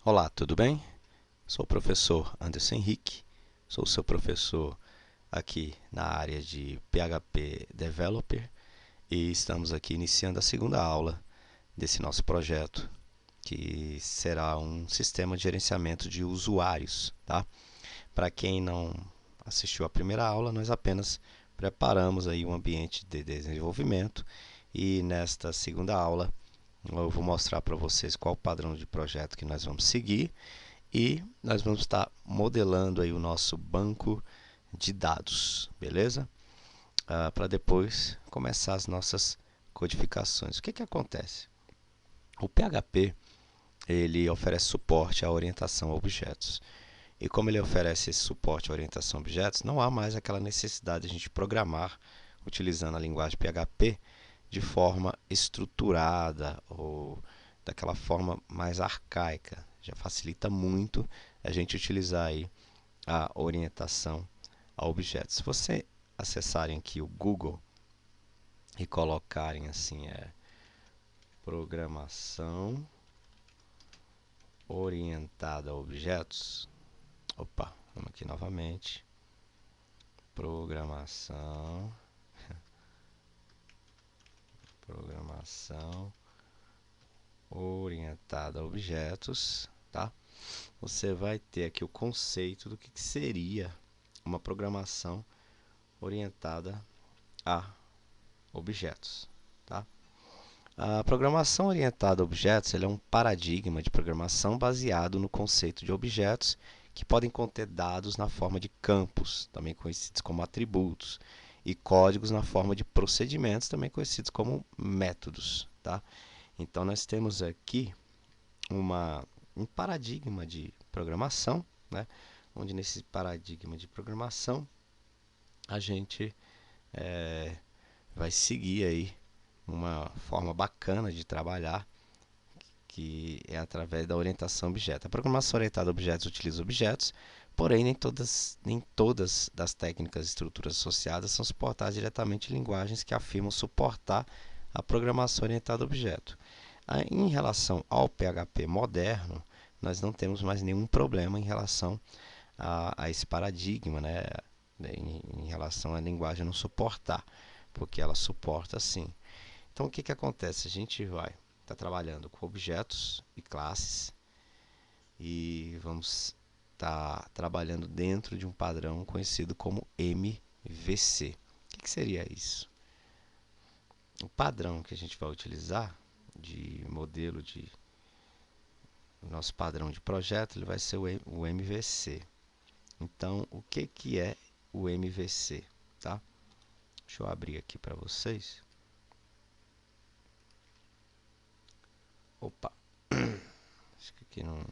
Olá, tudo bem? Sou o professor Anderson Henrique, sou seu professor aqui na área de PHP Developer e estamos aqui iniciando a segunda aula desse nosso projeto, que será um sistema de gerenciamento de usuários, tá? Para quem não assistiu à primeira aula, nós apenas preparamos aí um ambiente de desenvolvimento e nesta segunda aula eu vou mostrar para vocês qual o padrão de projeto que nós vamos seguir e nós vamos estar modelando aí o nosso banco de dados, beleza? Para depois começar as nossas codificações. O que acontece? O PHP ele oferece suporte à orientação a objetos. E como ele oferece esse suporte à orientação a objetos, não há mais aquela necessidade de a gente programar utilizando a linguagem PHP de forma estruturada ou daquela forma mais arcaica. Já facilita muito a gente utilizar aí a orientação a objetos. Se você acessarem aqui o Google e colocarem assim programação orientada a objetos. Opa, vamos aqui novamente. Programação orientada a objetos, tá? Você vai ter aqui o conceito do que seria uma programação orientada a objetos, tá? A programação orientada a objetos é um paradigma de programação baseado no conceito de objetos que podem conter dados na forma de campos, também conhecidos como atributos, e códigos na forma de procedimentos, também conhecidos como métodos, tá? Então nós temos aqui um paradigma de programação, né? Onde nesse paradigma de programação a gente vai seguir aí uma forma bacana de trabalhar, que é através da orientação a objeto. A programação orientada a objetos utiliza objetos, porém nem todas das técnicas e estruturas associadas são suportadas diretamente em linguagens que afirmam suportar a programação orientada a objeto. Em relação ao PHP moderno, nós não temos mais nenhum problema em relação a esse paradigma, né? Em relação à linguagem não suportar, porque ela suporta sim. Então o que acontece? A gente vai estar trabalhando com objetos e classes e vamos estar trabalhando dentro de um padrão conhecido como MVC. O que seria isso? O padrão que a gente vai utilizar de modelo de o nosso padrão de projeto, ele vai ser o MVC. Então, o que é o MVC, tá? Deixa eu abrir aqui para vocês. Opa, acho que aqui não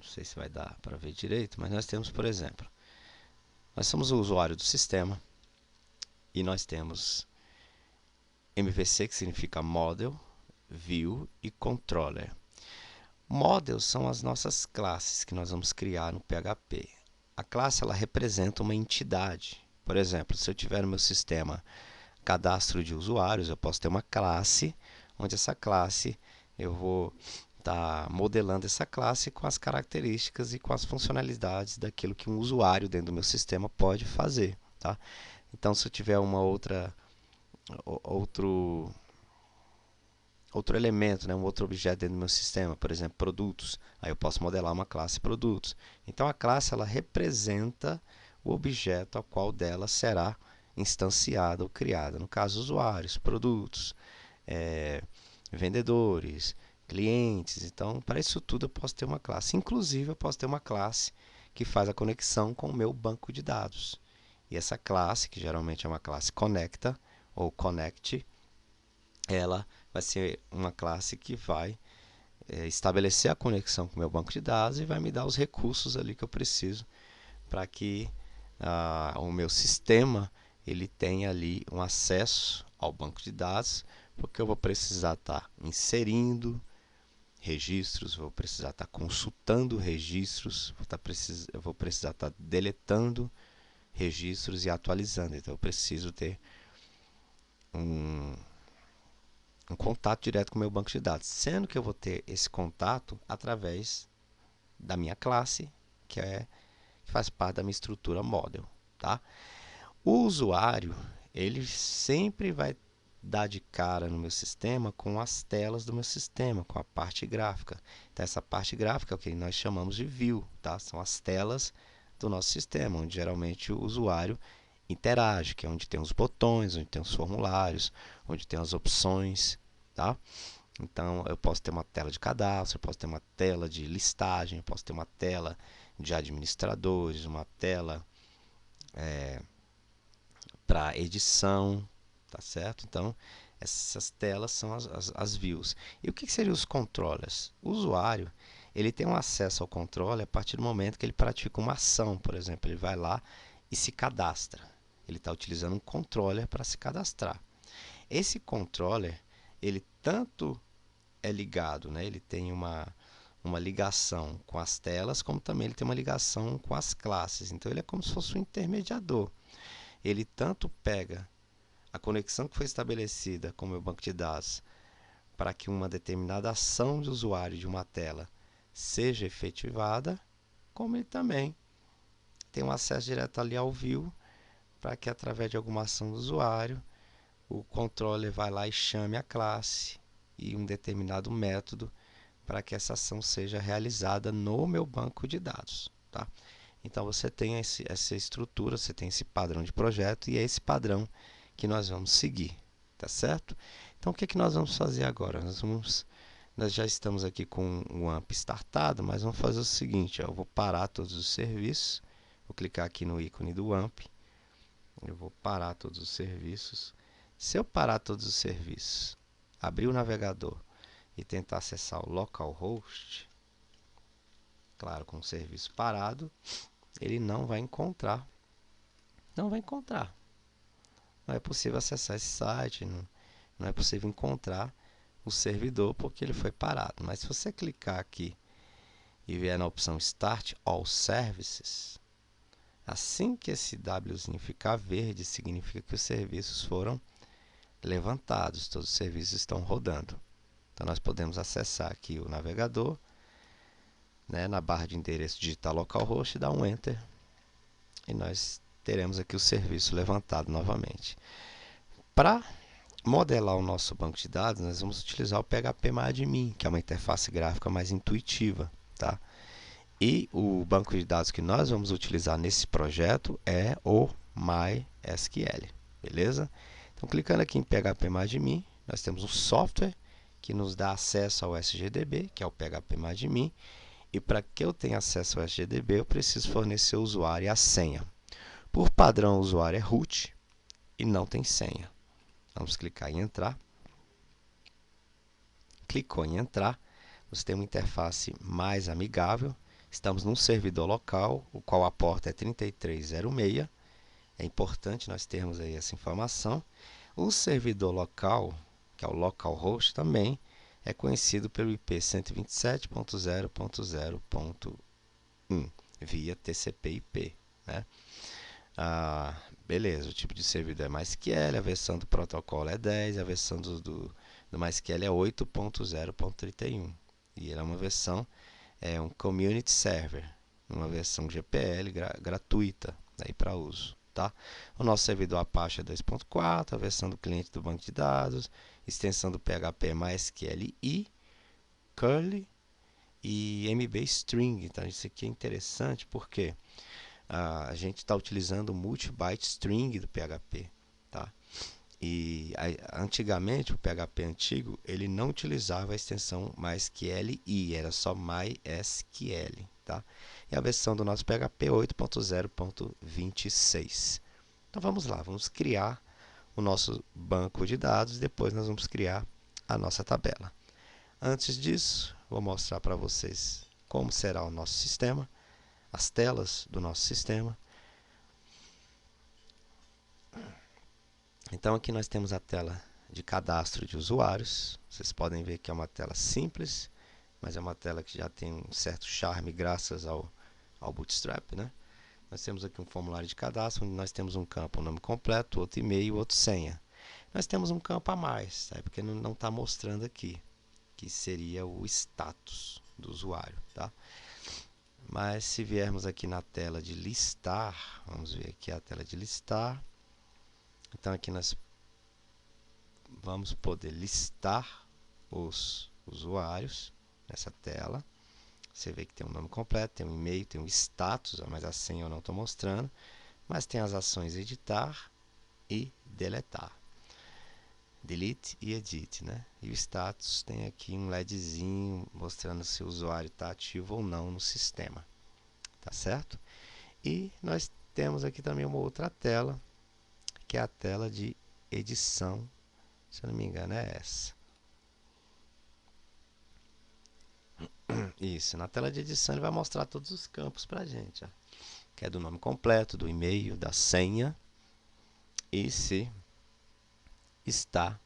sei se vai dar para ver direito, mas nós temos, por exemplo, nós somos o usuário do sistema e nós temos MVC, que significa Model, View e Controller. Models são as nossas classes que nós vamos criar no PHP. A classe ela representa uma entidade. Por exemplo, se eu tiver no meu sistema cadastro de usuários, eu posso ter uma classe, onde essa classe eu vou estar modelando essa classe com as características e com as funcionalidades daquilo que um usuário dentro do meu sistema pode fazer, tá? Então, se eu tiver outro elemento, né, um outro objeto dentro do meu sistema, por exemplo, produtos, aí eu posso modelar uma classe produtos. Então, a classe ela representa o objeto ao qual dela será instanciada ou criada. No caso, usuários, produtos, vendedores, clientes. Então, para isso tudo eu posso ter uma classe. Inclusive, eu posso ter uma classe que faz a conexão com o meu banco de dados. E essa classe, que geralmente é uma classe conecta ou connect, ela vai ser uma classe que vai estabelecer a conexão com o meu banco de dados e vai me dar os recursos ali que eu preciso para que o meu sistema ele tenha ali um acesso ao banco de dados, porque eu vou precisar estar inserindo registros, vou precisar estar consultando registros, eu vou precisar estar deletando registros e atualizando. Então eu preciso ter um um contato direto com o meu banco de dados, sendo que eu vou ter esse contato através da minha classe, que faz parte da minha estrutura model, tá? O usuário, ele sempre vai dar de cara no meu sistema com as telas do meu sistema, com a parte gráfica. Então, essa parte gráfica é o que nós chamamos de view, tá? São as telas do nosso sistema, onde geralmente o usuário interage, que é onde tem os botões, onde tem os formulários, onde tem as opções, tá? Então, eu posso ter uma tela de cadastro, eu posso ter uma tela de listagem, eu posso ter uma tela de administradores, uma tela para edição, tá certo? Então, essas telas são as views. E o que seriam os controllers? O usuário, ele tem um acesso ao controle a partir do momento que ele pratica uma ação, por exemplo, ele vai lá e se cadastra. Ele está utilizando um controller para se cadastrar. Esse controller, ele tanto é ligado, né? Ele tem uma ligação com as telas, como também ele tem uma ligação com as classes. Então, ele é como se fosse um intermediador. Ele tanto pega a conexão que foi estabelecida com o meu banco de dados para que uma determinada ação de usuário de uma tela seja efetivada, como ele também tem um acesso direto ali ao view para que através de alguma ação do usuário o controller vai lá e chame a classe e um determinado método para que essa ação seja realizada no meu banco de dados, tá? Então você tem essa estrutura, você tem esse padrão de projeto e é esse padrão que nós vamos seguir, tá certo? Então o que que nós vamos fazer agora? Nós já estamos aqui com o AMP startado, mas vamos fazer o seguinte, ó, eu vou parar todos os serviços, vou clicar aqui no ícone do AMP, eu vou parar todos os serviços. Se eu parar todos os serviços, abrir o navegador e tentar acessar o localhost, claro, com o serviço parado, ele não vai encontrar. Não vai encontrar. Não é possível acessar esse site, não é possível encontrar o servidor porque ele foi parado. Mas se você clicar aqui e vier na opção Start All Services, assim que esse Wzinho ficar verde, significa que os serviços foram levantados, todos os serviços estão rodando. Então nós podemos acessar aqui o navegador, né, na barra de endereço digitar localhost, dar um Enter e nós teremos aqui o serviço levantado novamente. Para modelar o nosso banco de dados, nós vamos utilizar o PHP-admin, que é uma interface gráfica mais intuitiva, tá? E o banco de dados que nós vamos utilizar nesse projeto é o MySQL, beleza? Então, clicando aqui em PHP-admin, nós temos um software que nos dá acesso ao SGDB, que é o PHP-admin, e para que eu tenha acesso ao SGDB, eu preciso fornecer o usuário e a senha. Por padrão, o usuário é root e não tem senha. Vamos clicar em entrar. Clicou em entrar, você tem uma interface mais amigável. Estamos num servidor local, o qual a porta é 3306. É importante nós termos aí essa informação. O servidor local, que é o localhost, também é conhecido pelo IP 127.0.0.1 via TCP/IP, né? Beleza, o tipo de servidor é MySQL, a versão do protocolo é 10, a versão do MySQL é 8.0.31 e ela é uma versão, um community server, uma versão GPL gratuita aí para uso, tá? O nosso servidor Apache é 2.4, a versão do cliente do banco de dados, extensão do PHP MySQL e curly e MB-string. Então isso aqui é interessante porque a gente está utilizando o multi-byte string do PHP, tá? E antigamente o PHP antigo ele não utilizava a extensão MySQLi, era só MySQL, tá? E a versão do nosso PHP 8.0.26. Então vamos lá, vamos criar o nosso banco de dados, depois nós vamos criar a nossa tabela. Antes disso, vou mostrar para vocês como será o nosso sistema, as telas do nosso sistema. Então aqui nós temos a tela de cadastro de usuários. Vocês podem ver que é uma tela simples, mas é uma tela que já tem um certo charme graças ao Bootstrap, né? Nós temos aqui um formulário de cadastro, onde nós temos um campo, um nome completo, outro e-mail, outro senha. Nós temos um campo a mais, tá? Porque não está mostrando aqui, que seria o status do usuário, tá? Mas se viermos aqui na tela de listar, vamos ver aqui a tela de listar. Então aqui nós vamos poder listar os usuários nessa tela. Você vê que tem um nome completo, tem um e-mail, tem um status, mas a senha eu não estou mostrando. Mas tem as ações editar e deletar. Delete e edit, né? E o status tem aqui um LEDzinho mostrando se o usuário está ativo ou não no sistema. Tá certo? E nós temos aqui também uma outra tela, que é a tela de edição. Se eu não me engano é essa. Isso, na tela de edição ele vai mostrar todos os campos para a gente. Ó. Que é do nome completo, do e-mail, da senha e se está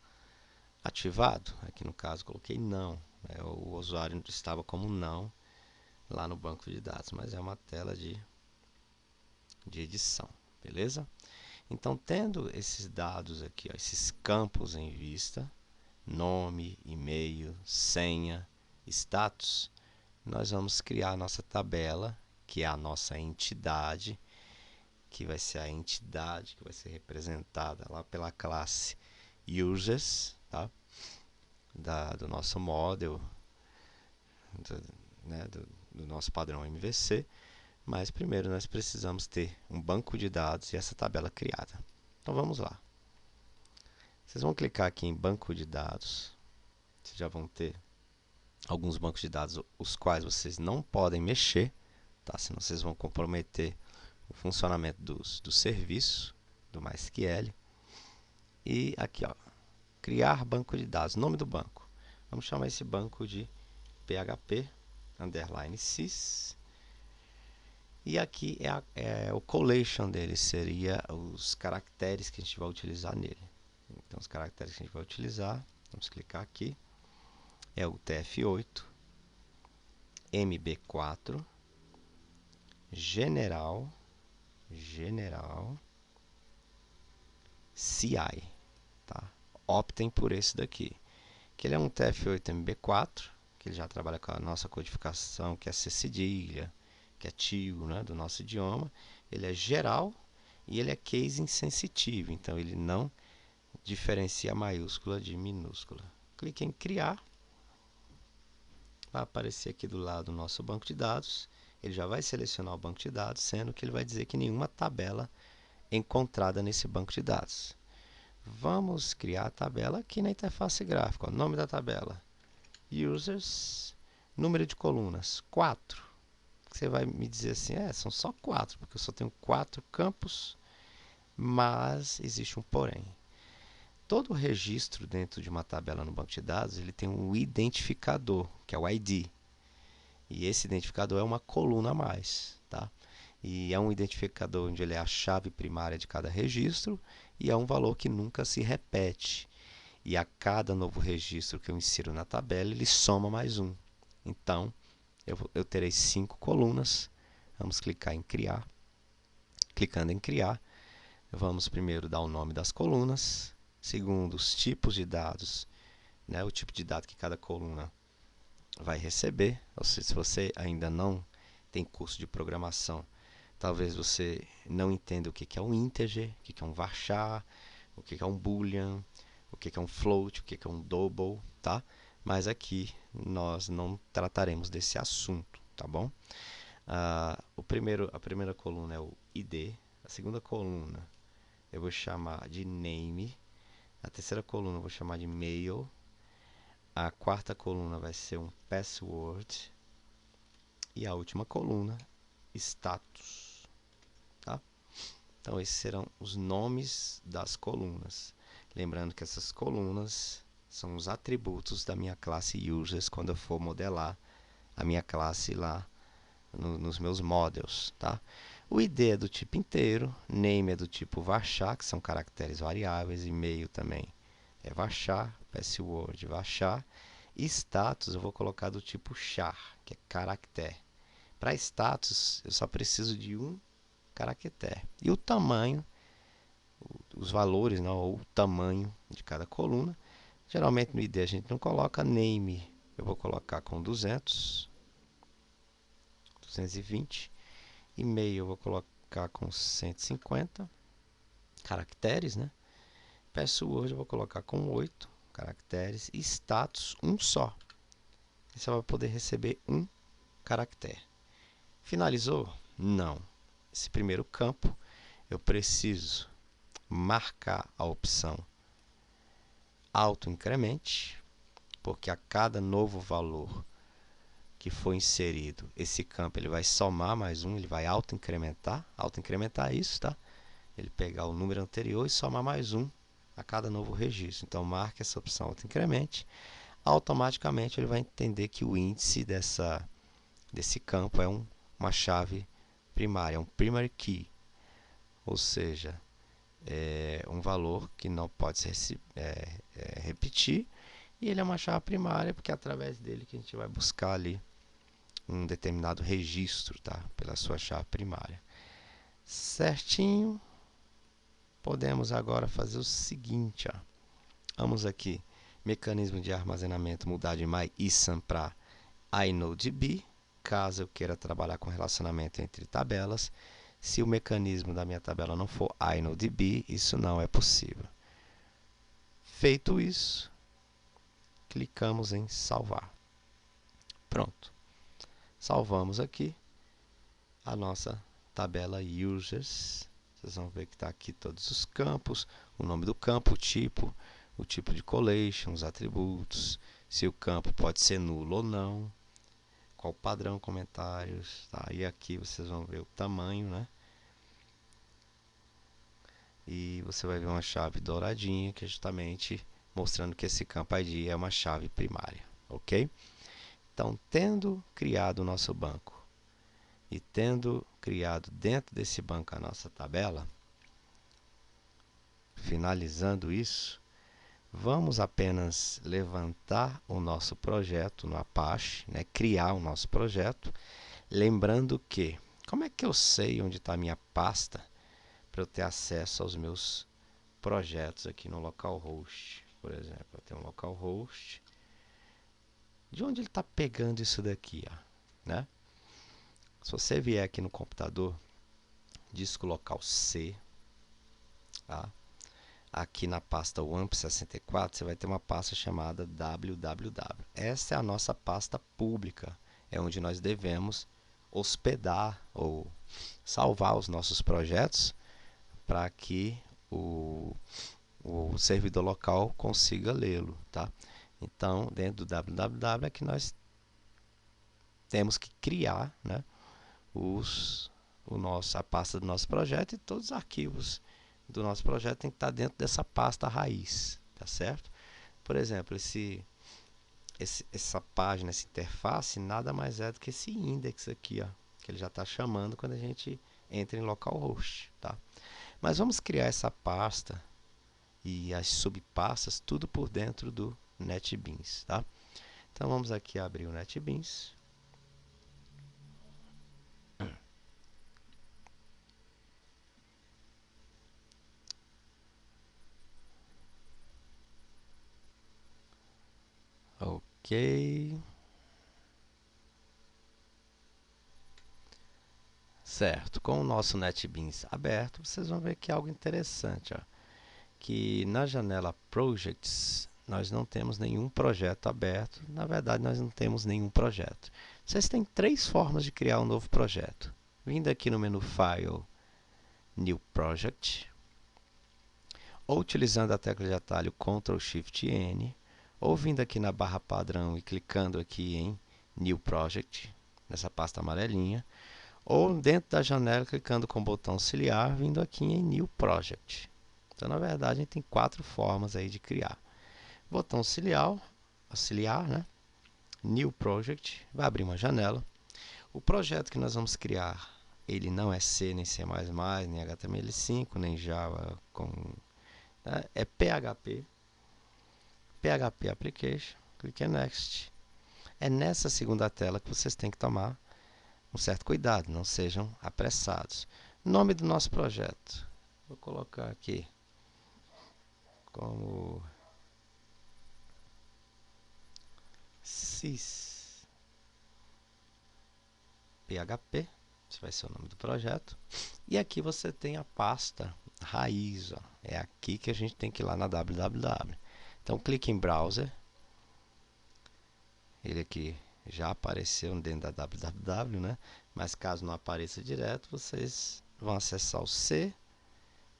ativado. Aqui no caso coloquei não. O usuário estava como não lá no banco de dados, mas é uma tela de edição, beleza? Então, tendo esses dados aqui, ó, esses campos em vista, nome, e-mail, senha, status, nós vamos criar a nossa tabela, que é a nossa entidade, que vai ser a entidade que vai ser representada lá pela classe users, tá? Do nosso model, do nosso padrão MVC. Mas primeiro nós precisamos ter um banco de dados e essa tabela criada. Então vamos lá. Vocês vão clicar aqui em banco de dados. Vocês já vão ter alguns bancos de dados os quais vocês não podem mexer, tá? Senão vocês vão comprometer o funcionamento do serviço, do MySQL. E aqui, ó, criar banco de dados, nome do banco. Vamos chamar esse banco de php_sys. E aqui é o collation dele, seria os caracteres que a gente vai utilizar nele. Então, os caracteres que a gente vai utilizar, vamos clicar aqui, é o TF8, MB4, General, CI. Tá? Optem por esse daqui, que ele é um TF8 MB4, que ele já trabalha com a nossa codificação, que é C cedilha, que é tio, né, do nosso idioma. Ele é geral e ele é case insensitive, então ele não diferencia maiúscula de minúscula. Clique em criar, vai aparecer aqui do lado o nosso banco de dados. Ele já vai selecionar o banco de dados, sendo que ele vai dizer que nenhuma tabela é encontrada nesse banco de dados. Vamos criar a tabela aqui na interface gráfica. O nome da tabela, users, número de colunas, 4. Você vai me dizer assim, são só 4, porque eu só tenho 4 campos, mas existe um porém. Todo registro dentro de uma tabela no banco de dados, ele tem um identificador, que é o ID. E esse identificador é uma coluna a mais, tá? E é um identificador onde ele é a chave primária de cada registro e é um valor que nunca se repete. E a cada novo registro que eu insiro na tabela, ele soma mais um. Então, eu terei 5 colunas. Vamos clicar em criar. Clicando em criar, vamos primeiro dar o nome das colunas. Segundo, os tipos de dados, né, o tipo de dado que cada coluna vai receber. Ou seja, se você ainda não tem curso de programação, talvez você não entenda o que é um integer, o que é um varchar, o que é um boolean, o que é um float, o que é um double, tá? Mas aqui nós não trataremos desse assunto, tá bom? A primeira coluna é o ID, a segunda coluna eu vou chamar de name, a terceira coluna eu vou chamar de mail, a quarta coluna vai ser um password e a última coluna, status. Tá? Então, esses serão os nomes das colunas. Lembrando que essas colunas são os atributos da minha classe users quando eu for modelar a minha classe lá nos meus models. Tá? O ID é do tipo inteiro, name é do tipo varchar, que são caracteres variáveis, e-mail também é varchar, password varchar, e status eu vou colocar do tipo char, que é caractere. Para status eu só preciso de um caractere. E o tamanho os valores, não, ou o tamanho de cada coluna. Geralmente no ID a gente não coloca. Name eu vou colocar com 200, 220. E-mail eu vou colocar com 150 caracteres, né? Password eu vou colocar com 8 caracteres. E status, um só. Você vai poder receber um caractere. Finalizou? Não. Esse primeiro campo eu preciso marcar a opção auto-incremente, porque a cada novo valor que for inserido, esse campo ele vai somar mais um, ele vai auto-incrementar. Auto-incrementar é isso, tá? Ele pegar o número anterior e somar mais um a cada novo registro. Então, marque essa opção auto-incremente. Automaticamente ele vai entender que o índice desse campo é uma chave primária, é um primary key. Ou seja, é um valor que não pode se repetir, e ele é uma chave primária porque é através dele que a gente vai buscar ali um determinado registro, tá? Pela sua chave primária. Certinho. Podemos agora fazer o seguinte, ó. Vamos aqui, mecanismo de armazenamento, mudar de MyISAM para InnoDB, caso eu queira trabalhar com relacionamento entre tabelas. Se o mecanismo da minha tabela não for InnoDB, isso não é possível. Feito isso, clicamos em salvar. Pronto. Salvamos aqui a nossa tabela users. Vocês vão ver que está aqui todos os campos, o nome do campo, o tipo de collation, os atributos, se o campo pode ser nulo ou não, qual o padrão, comentários, tá? E aqui vocês vão ver o tamanho, né? E você vai ver uma chave douradinha, que é justamente mostrando que esse campo ID é uma chave primária, ok? Então, tendo criado o nosso banco e tendo criado dentro desse banco a nossa tabela, finalizando isso, vamos apenas levantar o nosso projeto no Apache, né? Criar o nosso projeto, lembrando que, como é que eu sei onde está a minha pasta para eu ter acesso aos meus projetos aqui no localhost? Por exemplo, eu tenho um localhost. De onde ele está pegando isso daqui, ó, né? Se você vier aqui no computador, disco local C, tá? Aqui na pasta WAMP64, você vai ter uma pasta chamada www. Essa é a nossa pasta pública, é onde nós devemos hospedar ou salvar os nossos projetos para que o servidor local consiga lê-lo, tá? Então, dentro do www é que nós temos que criar, né, a pasta do nosso projeto, e todos os arquivos do nosso projeto tem que estar dentro dessa pasta raiz, tá certo? Por exemplo, essa página, essa interface, nada mais é do que esse index aqui, ó, que ele já está chamando quando a gente entra em localhost, tá? Mas vamos criar essa pasta e as subpastas tudo por dentro do NetBeans, tá? Então vamos aqui abrir o NetBeans. Ok. Certo, com o nosso NetBeans aberto, vocês vão ver que é algo interessante, ó, que na janela Projects nós não temos nenhum projeto aberto. Na verdade, nós não temos nenhum projeto. Vocês têm três formas de criar um novo projeto. Vindo aqui no menu File, New Project, ou utilizando a tecla de atalho Ctrl Shift N, ou vindo aqui na barra padrão e clicando aqui em New Project, nessa pasta amarelinha, ou dentro da janela clicando com o botão auxiliar, vindo aqui em New Project. Então, na verdade, a gente tem quatro formas aí de criar. Botão auxiliar, né? New Project, vai abrir uma janela. O projeto que nós vamos criar, ele não é C, nem C++, nem HTML5, nem Java, né? É PHP Application, clique em Next. É nessa segunda tela que vocês têm que tomar um certo cuidado, não sejam apressados. Nome do nosso projeto, vou colocar aqui como sys php, esse vai ser o nome do projeto. E aqui você tem a pasta raiz, ó. É aqui que a gente tem que ir lá na www. Então clique em browser. Ele aqui já apareceu dentro da www, né? Mas caso não apareça direto, vocês vão acessar o C,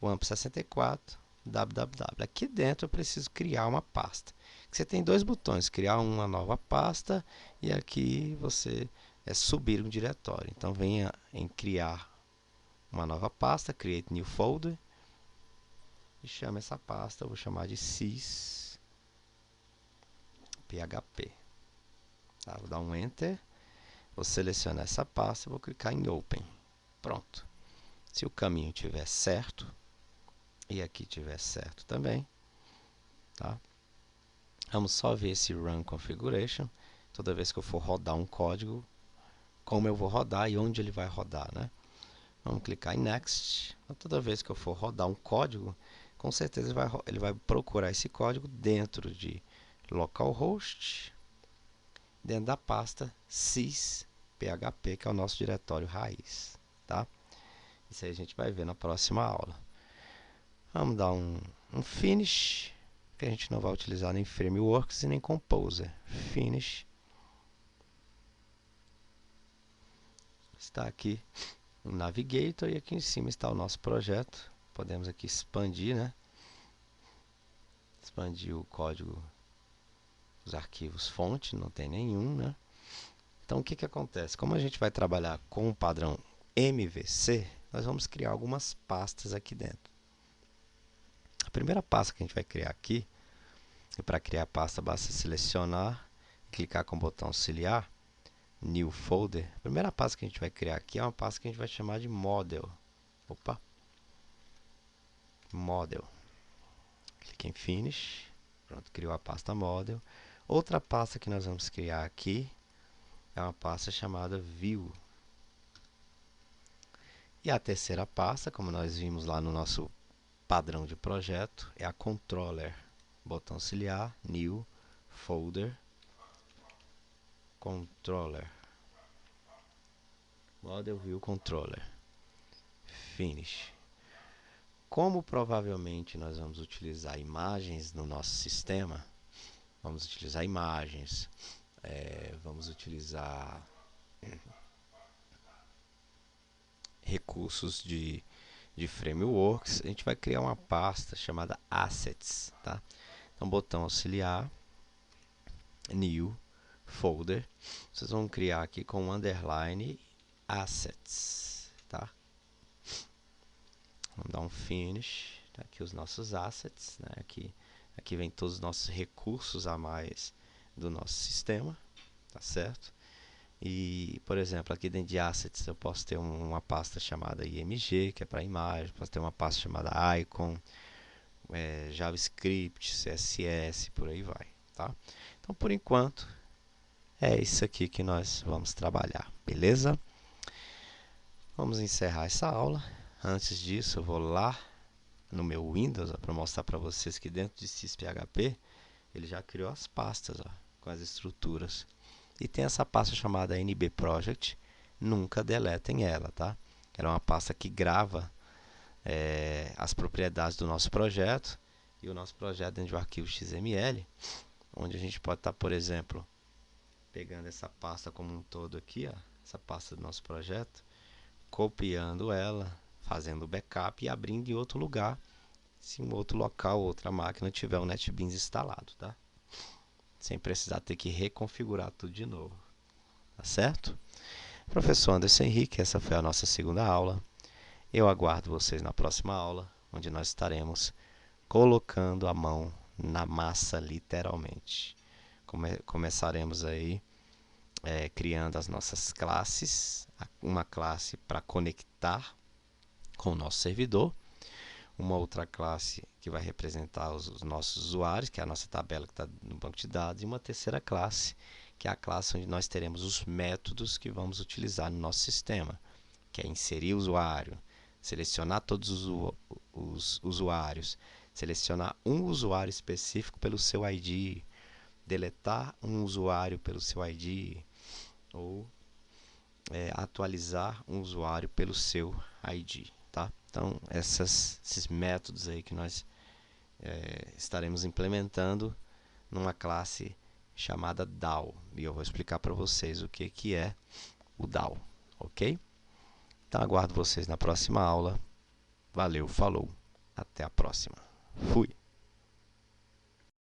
o AMP64, www. Aqui dentro eu preciso criar uma pasta. Você tem dois botões, criar uma nova pasta e aqui você subir um diretório. Então venha em criar uma nova pasta, create new folder e chama essa pasta, eu vou chamar de sys php. Tá, vou dar um enter, vou selecionar essa pasta, vou clicar em open. Pronto. Se o caminho estiver certo e aqui estiver certo também, tá? Vamos só ver esse run configuration. Toda vez que eu for rodar um código, como eu vou rodar e onde ele vai rodar, né? Vamos clicar em next. Toda vez que eu for rodar um código, com certeza ele vai procurar esse código dentro de localhost, dentro da pasta sys.php, que é o nosso diretório raiz, tá? Isso aí a gente vai ver na próxima aula. Vamos dar um finish, que a gente não vai utilizar nem frameworks e nem composer. Finish. Está aqui o navigator e aqui em cima está o nosso projeto. Podemos aqui expandir, né? Expandir o código, os arquivos fonte, não tem nenhum, né? Então o que acontece? Como a gente vai trabalhar com o padrão MVC, nós vamos criar algumas pastas aqui dentro. A primeira pasta que a gente vai criar aqui, e para criar a pasta basta selecionar, clicar com o botão auxiliar, New Folder. A primeira pasta que a gente vai criar aqui é uma pasta que a gente vai chamar de Model. Opa! Model. Clique em Finish. Pronto, criou a pasta Model. Outra pasta que nós vamos criar aqui é uma pasta chamada View. E a terceira pasta, como nós vimos lá no nosso padrão de projeto, é a Controller. Botão auxiliar, New Folder, Controller. Model View Controller. Finish. Como provavelmente nós vamos utilizar imagens no nosso sistema, vamos utilizar imagens, vamos utilizar recursos de frameworks, a gente vai criar uma pasta chamada Assets, tá? Então, botão auxiliar, New Folder, vocês vão criar aqui com um underline Assets, tá? Vamos dar um Finish, tá aqui os nossos Assets, né? Aqui vem todos os nossos recursos a mais do nosso sistema, tá certo? E, por exemplo, aqui dentro de Assets eu posso ter uma pasta chamada IMG, que é para imagem, posso ter uma pasta chamada Icon, JavaScript, CSS, por aí vai, tá? Então, por enquanto, é isso aqui que nós vamos trabalhar, beleza? Vamos encerrar essa aula. Antes disso, eu vou lá no meu Windows para mostrar para vocês que dentro de sys.php ele já criou as pastas, ó, com as estruturas. E tem essa pasta chamada nbproject, nunca deletem ela, tá? Ela é uma pasta que grava as propriedades do nosso projeto, e o nosso projeto dentro do arquivo XML, onde a gente pode estar, por exemplo, pegando essa pasta como um todo aqui, ó, essa pasta do nosso projeto, copiando ela, fazendo o backup e abrindo em outro lugar, se em outro local, outra máquina tiver o NetBeans instalado, tá? Sem precisar ter que reconfigurar tudo de novo, tá certo? Professor Anderson Henrique, essa foi a nossa segunda aula. Eu aguardo vocês na próxima aula, onde nós estaremos colocando a mão na massa, literalmente. Começaremos aí criando as nossas classes, uma classe para conectar com o nosso servidor, uma outra classe que vai representar os nossos usuários, que é a nossa tabela que está no banco de dados, e uma terceira classe, que é a classe onde nós teremos os métodos que vamos utilizar no nosso sistema, que é inserir o usuário, selecionar todos os usuários, selecionar um usuário específico pelo seu ID, deletar um usuário pelo seu ID ou atualizar um usuário pelo seu ID, tá? Então, esses métodos aí que nós estaremos implementando numa classe chamada DAO. E eu vou explicar para vocês o que é o DAO, ok? Então, aguardo vocês na próxima aula. Valeu, falou, até a próxima. Fui!